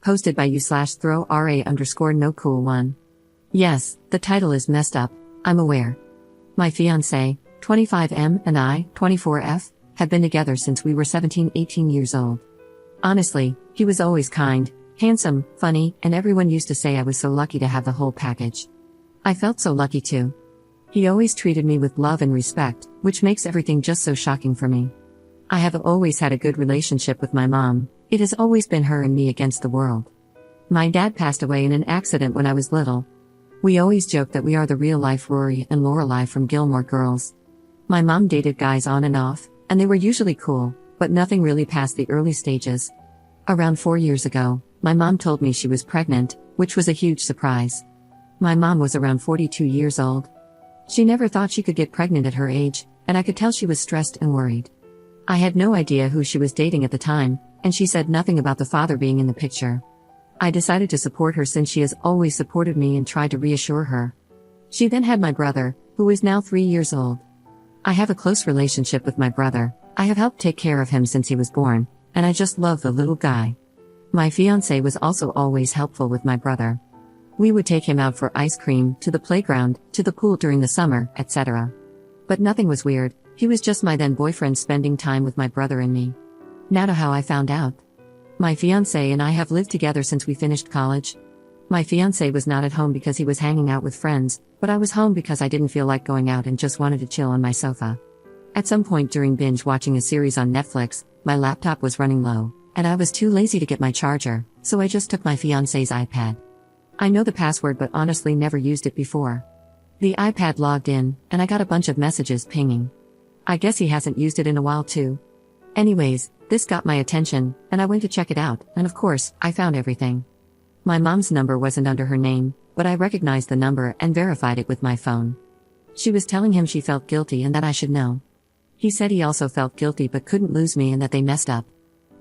Posted by you/throw_ra_no cool1. Yes, the title is messed up, I'm aware. My fiance, 25M, and I, 24F, have been together since we were 17-18 years old. Honestly, he was always kind, handsome, funny, and everyone used to say I was so lucky to have the whole package. I felt so lucky too. He always treated me with love and respect, which makes everything just so shocking for me. I have always had a good relationship with my mom. It has always been her and me against the world. My dad passed away in an accident when I was little. We always joke that we are the real-life Rory and Lorelai from Gilmore Girls. My mom dated guys on and off, and they were usually cool, but nothing really past the early stages. Around 4 years ago, my mom told me she was pregnant, which was a huge surprise. My mom was around 42 years old. She never thought she could get pregnant at her age, and I could tell she was stressed and worried. I had no idea who she was dating at the time, and she said nothing about the father being in the picture. I decided to support her since she has always supported me and tried to reassure her. She then had my brother, who is now 3 years old. I have a close relationship with my brother. I have helped take care of him since he was born, and I just love the little guy. My fiancé was also always helpful with my brother. We would take him out for ice cream, to the playground, to the pool during the summer, etc. But nothing was weird, he was just my then boyfriend spending time with my brother and me. Now to how I found out. My fiancé and I have lived together since we finished college. My fiancé was not at home because he was hanging out with friends, but I was home because I didn't feel like going out and just wanted to chill on my sofa. At some point during binge watching a series on Netflix, my laptop was running low, and I was too lazy to get my charger, so I just took my fiancé's iPad. I know the password but honestly never used it before. The iPad logged in, and I got a bunch of messages pinging. I guess he hasn't used it in a while too. Anyways, this got my attention, and I went to check it out, and of course, I found everything. My mom's number wasn't under her name, but I recognized the number and verified it with my phone. She was telling him she felt guilty and that I should know. He said he also felt guilty but couldn't lose me and that they messed up.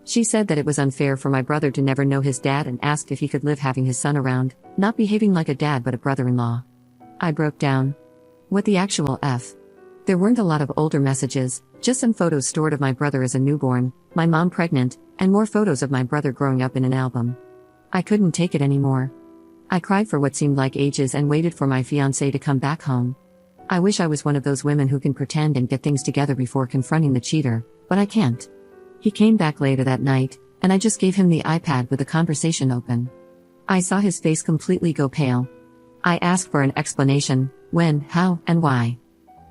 She said that it was unfair for my brother to never know his dad and asked if he could live having his son around, not behaving like a dad but a brother-in-law. I broke down. What the actual F? There weren't a lot of older messages, just some photos stored of my brother as a newborn, my mom pregnant, and more photos of my brother growing up in an album. I couldn't take it anymore. I cried for what seemed like ages and waited for my fiancé to come back home. I wish I was one of those women who can pretend and get things together before confronting the cheater, but I can't. He came back later that night, and I just gave him the iPad with the conversation open. I saw his face completely go pale. I asked for an explanation, when, how, and why.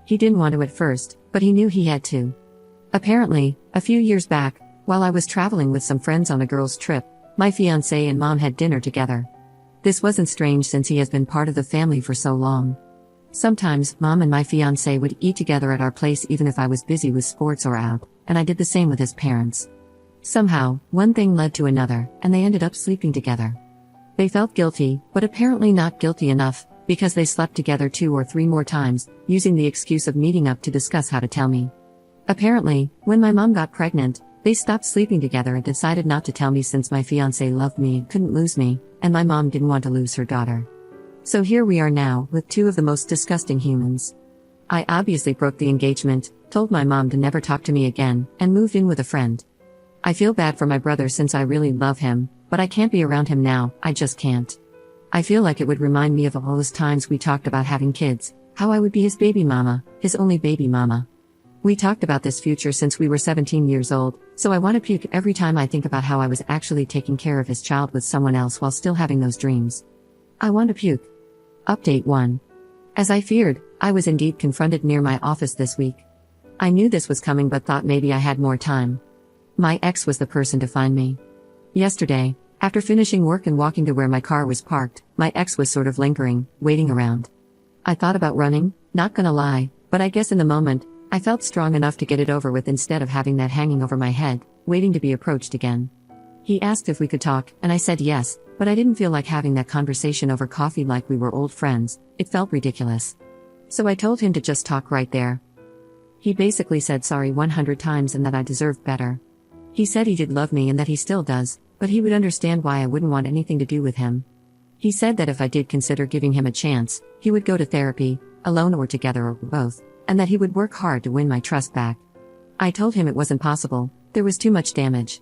He didn't want to at first, but he knew he had to. Apparently, a few years back, while I was traveling with some friends on a girls' trip, my fiancé and mom had dinner together. This wasn't strange since he has been part of the family for so long. Sometimes, mom and my fiancé would eat together at our place even if I was busy with sports or out, and I did the same with his parents. Somehow, one thing led to another, and they ended up sleeping together. They felt guilty, but apparently not guilty enough, because they slept together 2 or 3 more times, using the excuse of meeting up to discuss how to tell me. Apparently, when my mom got pregnant, they stopped sleeping together and decided not to tell me since my fiancé loved me and couldn't lose me, and my mom didn't want to lose her daughter. So here we are now, with 2 of the most disgusting humans. I obviously broke the engagement, told my mom to never talk to me again, and moved in with a friend. I feel bad for my brother since I really love him, but I can't be around him now, I just can't. I feel like it would remind me of all those times we talked about having kids, how I would be his baby mama, his only baby mama. We talked about this future since we were 17 years old, so I want to puke every time I think about how I was actually taking care of his child with someone else while still having those dreams. I want to puke. Update 1. As I feared, I was indeed confronted near my office this week. I knew this was coming but thought maybe I had more time. My ex was the person to find me. Yesterday, after finishing work and walking to where my car was parked, my ex was sort of lingering, waiting around. I thought about running, not gonna lie, but I guess in the moment, I felt strong enough to get it over with instead of having that hanging over my head, waiting to be approached again. He asked if we could talk, and I said yes, but I didn't feel like having that conversation over coffee like we were old friends. It felt ridiculous. So I told him to just talk right there. He basically said sorry 100 times and that I deserved better. He said he did love me and that he still does, but he would understand why I wouldn't want anything to do with him. He said that if I did consider giving him a chance, he would go to therapy, alone or together or both, and that he would work hard to win my trust back. I told him it wasn't possible, there was too much damage.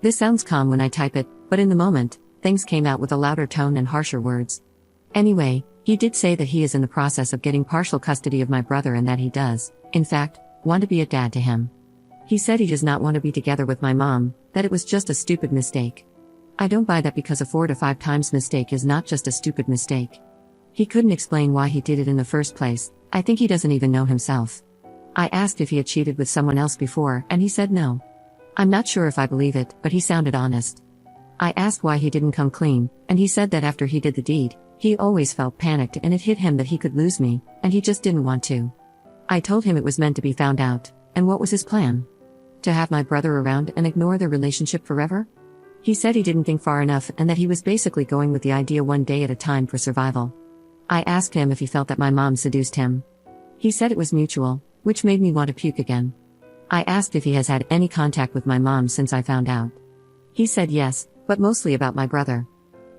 This sounds calm when I type it, but in the moment, things came out with a louder tone and harsher words. Anyway, he did say that he is in the process of getting partial custody of my brother and that he does, in fact, want to be a dad to him. He said he does not want to be together with my mom, that it was just a stupid mistake. I don't buy that because a 4 to 5 times mistake is not just a stupid mistake. He couldn't explain why he did it in the first place. I think he doesn't even know himself. I asked if he had cheated with someone else before, and he said no. I'm not sure if I believe it, but he sounded honest. I asked why he didn't come clean, and he said that after he did the deed, he always felt panicked and it hit him that he could lose me, and he just didn't want to. I told him it was meant to be found out, and what was his plan? To have my brother around and ignore their relationship forever? He said he didn't think far enough and that he was basically going with the idea one day at a time for survival. I asked him if he felt that my mom seduced him. He said it was mutual, which made me want to puke again. I asked if he has had any contact with my mom since I found out. He said yes, but mostly about my brother.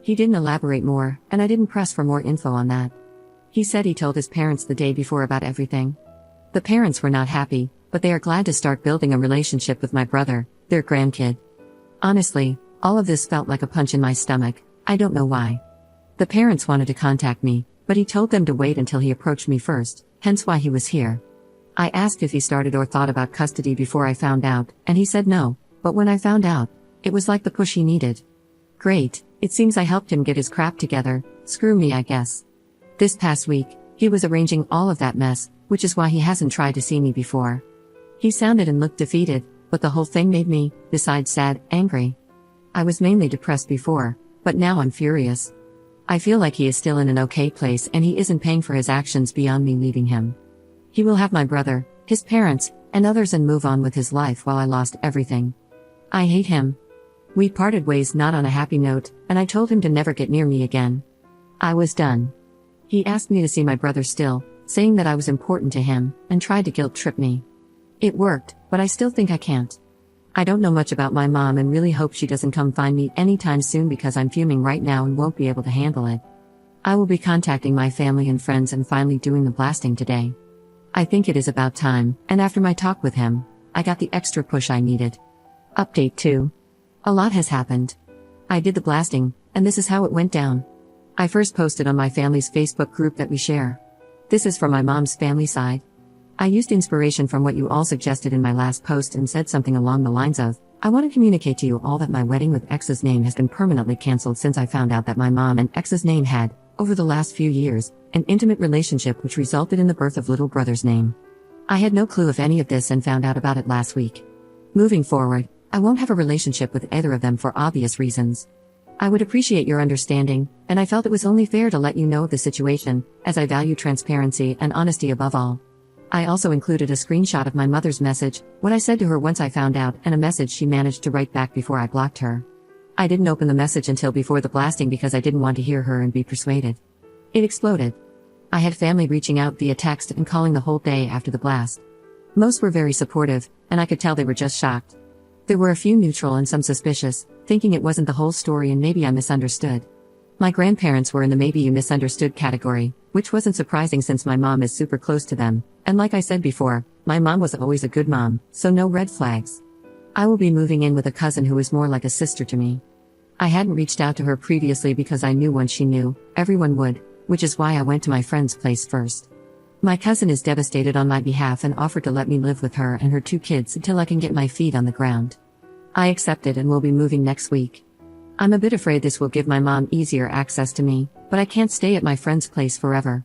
He didn't elaborate more, and I didn't press for more info on that. He said he told his parents the day before about everything. The parents were not happy, but they are glad to start building a relationship with my brother, their grandkid. Honestly, all of this felt like a punch in my stomach. I don't know why. The parents wanted to contact me, but he told them to wait until he approached me first, hence why he was here. I asked if he started or thought about custody before I found out, and he said no, but when I found out, it was like the push he needed. Great, it seems I helped him get his crap together, screw me I guess. This past week, he was arranging all of that mess, which is why he hasn't tried to see me before. He sounded and looked defeated, but the whole thing made me, besides sad, angry. I was mainly depressed before, but now I'm furious. I feel like he is still in an okay place and he isn't paying for his actions beyond me leaving him. He will have my brother, his parents, and others and move on with his life while I lost everything. I hate him. We parted ways not on a happy note, and I told him to never get near me again. I was done. He asked me to see my brother still, saying that I was important to him, and tried to guilt trip me. It worked, but I still think I can't. I don't know much about my mom and really hope she doesn't come find me anytime soon because I'm fuming right now and won't be able to handle it. I will be contacting my family and friends and finally doing the blasting today. I think it is about time, and after my talk with him, I got the extra push I needed. Update 2. A lot has happened. I did the blasting, and this is how it went down. I first posted on my family's Facebook group that we share. This is from my mom's family side. I used inspiration from what you all suggested in my last post and said something along the lines of, I want to communicate to you all that my wedding with X's name has been permanently cancelled since I found out that my mom and X's name had, over the last few years, an intimate relationship which resulted in the birth of little brother's name. I had no clue of any of this and found out about it last week. Moving forward, I won't have a relationship with either of them for obvious reasons. I would appreciate your understanding, and I felt it was only fair to let you know of the situation, as I value transparency and honesty above all. I also included a screenshot of my mother's message, what I said to her once I found out, and a message she managed to write back before I blocked her. I didn't open the message until before the blasting because I didn't want to hear her and be persuaded. It exploded. I had family reaching out via text and calling the whole day after the blast. Most were very supportive, and I could tell they were just shocked. There were a few neutral and some suspicious, thinking it wasn't the whole story and maybe I misunderstood. My grandparents were in the maybe you misunderstood category, which wasn't surprising since my mom is super close to them, and like I said before, my mom was always a good mom, so no red flags. I will be moving in with a cousin who is more like a sister to me. I hadn't reached out to her previously because I knew once she knew, everyone would, which is why I went to my friend's place first. My cousin is devastated on my behalf and offered to let me live with her and her 2 kids until I can get my feet on the ground. I accepted and will be moving next week. I'm a bit afraid this will give my mom easier access to me, but I can't stay at my friend's place forever.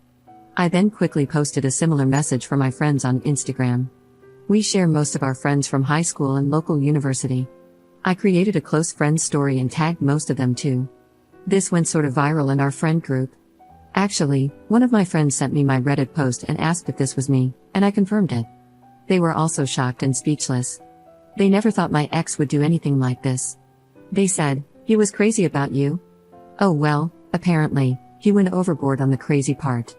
I then quickly posted a similar message for my friends on Instagram. We share most of our friends from high school and local university. I created a close friends story and tagged most of them too. This went sort of viral in our friend group. Actually, one of my friends sent me my Reddit post and asked if this was me, and I confirmed it. They were also shocked and speechless. They never thought my ex would do anything like this. They said, "He was crazy about you?" Oh well, apparently, he went overboard on the crazy part.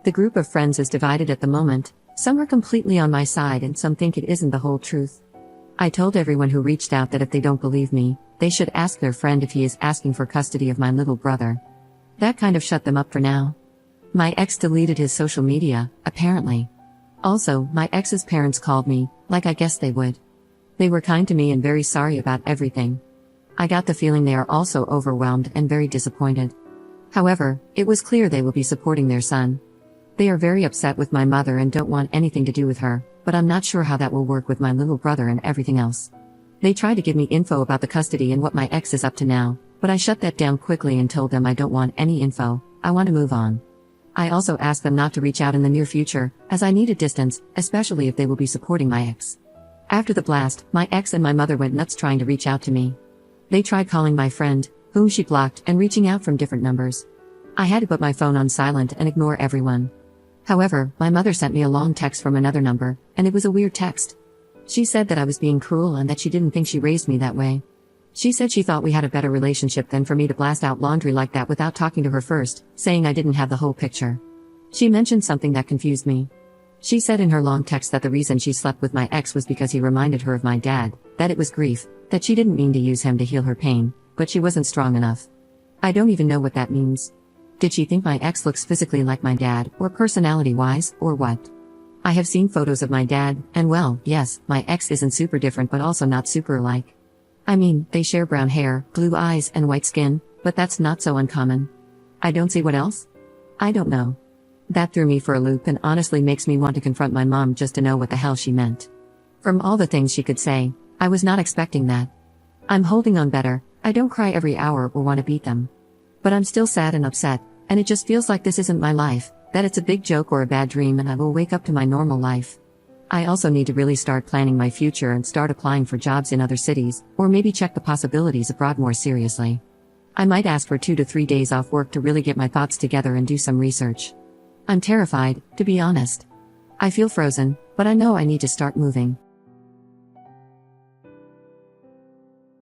The group of friends is divided at the moment, some are completely on my side and some think it isn't the whole truth. I told everyone who reached out that if they don't believe me, they should ask their friend if he is asking for custody of my little brother. That kind of shut them up for now. My ex deleted his social media, apparently. Also, my ex's parents called me, like I guessed they would. They were kind to me and very sorry about everything. I got the feeling they are also overwhelmed and very disappointed. However, it was clear they will be supporting their son. They are very upset with my mother and don't want anything to do with her, but I'm not sure how that will work with my little brother and everything else. They tried to give me info about the custody and what my ex is up to now, but I shut that down quickly and told them I don't want any info, I want to move on. I also asked them not to reach out in the near future, as I need a distance, especially if they will be supporting my ex. After the blast, my ex and my mother went nuts trying to reach out to me. They tried calling my friend, whom she blocked, and reaching out from different numbers. I had to put my phone on silent and ignore everyone. However, my mother sent me a long text from another number, and it was a weird text. She said that I was being cruel and that she didn't think she raised me that way. She said she thought we had a better relationship than for me to blast out laundry like that without talking to her first, saying I didn't have the whole picture. She mentioned something that confused me. She said in her long text that the reason she slept with my ex was because he reminded her of my dad, that it was grief, that she didn't mean to use him to heal her pain, but she wasn't strong enough. I don't even know what that means. Did she think my ex looks physically like my dad, or personality-wise, or what? I have seen photos of my dad, and well, yes, my ex isn't super different but also not super alike. I mean, they share brown hair, blue eyes, and white skin, but that's not so uncommon. I don't see what else? I don't know. That threw me for a loop and honestly makes me want to confront my mom just to know what the hell she meant. From all the things she could say, I was not expecting that. I'm holding on better, I don't cry every hour or want to beat them. But I'm still sad and upset, and it just feels like this isn't my life, that it's a big joke or a bad dream and I will wake up to my normal life. I also need to really start planning my future and start applying for jobs in other cities, or maybe check the possibilities abroad more seriously. I might ask for 2 to 3 days off work to really get my thoughts together and do some research. I'm terrified, to be honest. I feel frozen, but I know I need to start moving.